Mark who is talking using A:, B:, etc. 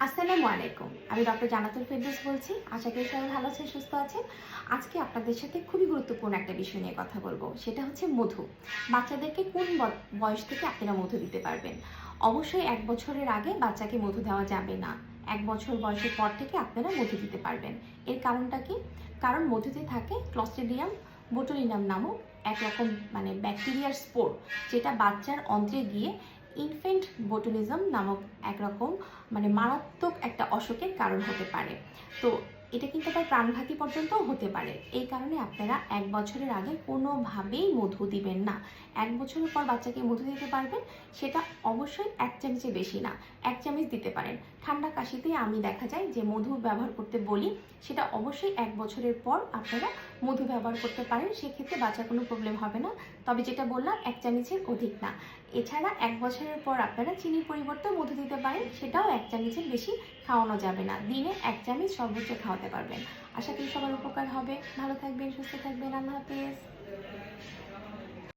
A: আসসালামু আলাইকুম। আমি ডক্টর জান্নাতুল ফেরদৌস বলছি। আশা করি সবাই ভালো আছেন, সুস্থ আছেন। আজকে আপনাদের সাথে খুবই গুরুত্বপূর্ণ একটা বিষয় নিয়ে কথা বলবো। সেটা হচ্ছে মধু। বাচ্চাদেরকে কোন বয়স থেকে আপনারা মধু দিতে পারবেন? অবশ্যই ১ বছরের আগে বাচ্চাকে মধু দেওয়া যাবে না। ১ বছর বয়সের পর থেকে আপনারা মধু দিতে পারবেন। এর কারণটা কি? কারণ মধুতে থাকে ক্লস্ট্রিডিয়াম বোটুলিনাম নামক একরকম ব্যাকটেরিয়ার স্পোর, যেটা বাচ্চার অন্ত্রে গিয়ে ইনফেন্ট বোটুলিজম নামক একরকম মারাত্মক একটা অসুখের কারণ হতে পারে। তো এটা কিন্তু আবার প্রাণঘাতী পর্যন্তও হতে পারে। এই কারণে আপনারা ১ বছরের আগে কোনোভাবেই মধু দিবেন না। ১ বছরের পর বাচ্চাকে মধু দিতে পারবেন, সেটা অবশ্যই ১ চামচের বেশি না, ১ চামচ দিতে পারেন। ঠান্ডা কাশিতে আমি দেখা যায় যে মধু ব্যবহার করতে বলি, সেটা অবশ্যই ১ বছরের পর আপনারা মধু ব্যবহার করতে পারেন। সেক্ষেত্রে বাচ্চার কোনো প্রবলেম হবে না। তবে যেটা বললাম ১ চামচের অধিক না। এছাড়া ১ বছরের পর আপনারা চিনির পরিবর্তে মধু দিতে পারেন, সেটাও ১ চামচের বেশি খাওয়ানো যাবে না। দিনে ১ চামচ সর্বোচ্চ খাওয়াতে পারবেন। আশা করি সবার উপকার হবে। ভালো থাকবেন, সুস্থ থাকবেন। আল্লাহ হাফেজ।